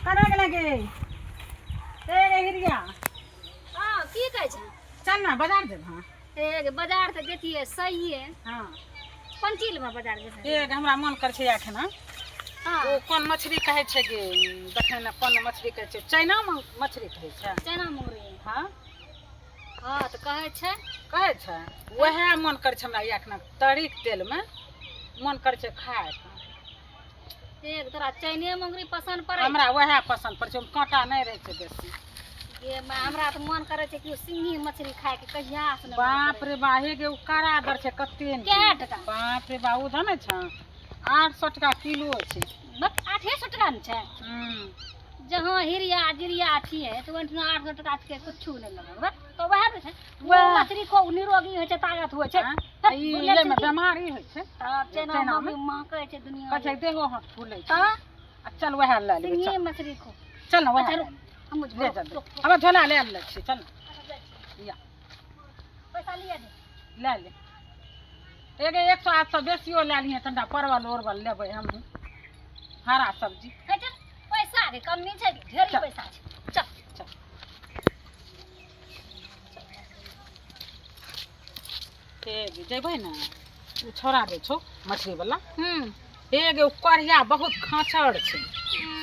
करग लगे ए हिरिया हां की कहै छै चल ना बाजार जेब हां ए बाजार त जेतिए सही है हां कोन चीज में बाजार जेबै ए हमरा मन कर छै एखन हां ओ कोन मछली कहै छै गे देखै ना कोन मछली कहै छै चाइना मछली कहै छै चाइना मुंगरी हां हां त कहै छै वएह मन कर छै हमरा एखन तरीक तेल में मन कर छै खाए एक तोरा चाइने मुंगरी पसंद पड़े हमरा वएह पसंद पड़ै छै कांटा नहीं रहे छै बेसी ये हमरा त मन करे छै कि सिंही मछली खाए के कहिया से बाप रे बा हे गे उ कारा दर छै कते के टका बाप रे बा उ जाने छ 800 टका किलो छै बस 800 टका न छै जहां हिरिया जिरिया अथी है तो 800 टका के कुछ नहीं लगल तो वह छै वो मछली को निरोगी होय छै ताकत होय छै ई ले में बीमारी होय छै चाइना में मां कहै छै दुनिया कहै छै देहो हाथ फूलै छै चल वएह ले ले सिंही मछली को चल ना वएह हम ले जा अब झोला ले ले छी चल या पैसा लिया दे ले ले एगे 100 800 बेसियो ले लिए तंडा परवल ओरवल लेबै हम हरा सब्जी चल पैसा के कमी छै ढेरी पैसा छै चल चल ए जेबै ना उ छोड़ा दे छौ मछली वाला एगे उ करिया बहुत खाचड़ छै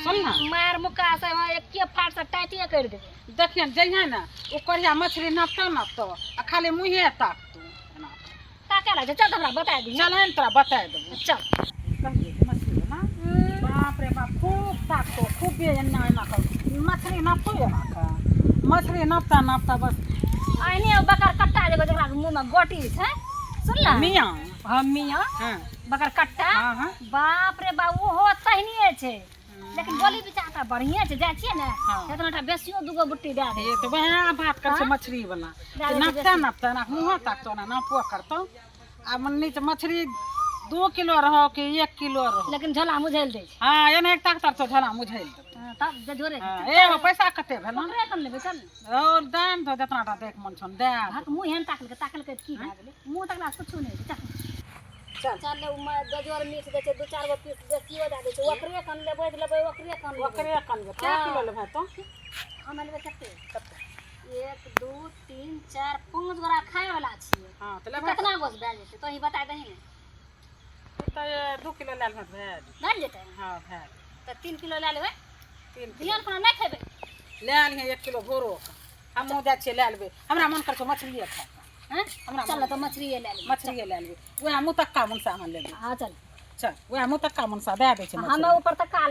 सुन ना मार मुका से एके फाट से टाइटे कर दे देखियन जइहे ना उ करिया मछली नपतो आ खाली मुंहे ताकतो एना का का लगे चल हमरा बता दी चल हम तोरा बता देबो चल मछली ना बाप रे बाप खूब ताकतो खूब एना एना कर मछली नपतो एना का मछली नपता बस आइने बकर कट्टा जेगो जकरा मुंह में गोटी छै सुन ना मियां हम मियां हां बकर कट्टा हां बाप रे बा ओहो तहनिए छै लेकिन बोली बिचाता बढ़िया छै जाय छियै ने एतनाटा बेसियो दुगो बुट्टी दे दे ये तो वह बात कर छै मछली वाला नपता ना मुंह ताकतो ना नापो करतो आ मन्नी तो मछली 2 किलो रहो कि 1 किलो रहो लेकिन झोला मुझैल दे छै हां एने एक ताकत तो झोला मुझैल दे तब जे जोरे ए वो पैसा कते भेल ओकरे कम लेबे चल और दाम तो जतनाटा देख मन छन दे हाथ मुंह हेन ताकल के की भए गेलै मुंह तकला कुछ नहीं चल चल चल ले गजर मीठ दे छै 2-4 गो पीस बेसियो दे छै ओकरे कन लेबै ओकरे कन क्या किलो लेबै तो हम लेबै कते 1 2 3 4 5 गोरा खाए वाला छियै हां तो लेबै कितना गोस भए जेतै तो ही बता दही ने तो 2 किलो ले लेबै भए जेतै हां भेल तो 3 किलो ले लेबै 3 धियान खाना नहीं खेबै ले लिए 1 किलो भोरो हम मुंह जा छियै ले लेबै हमरा मन कर छै मछली खाए हैं चल तो मछली ले ले मछली ले लेबै वह मुतक्का मनसा हम लेबै हां चल चल वह मुतक्का मनसा दे दे छै हम ऊपर तक काल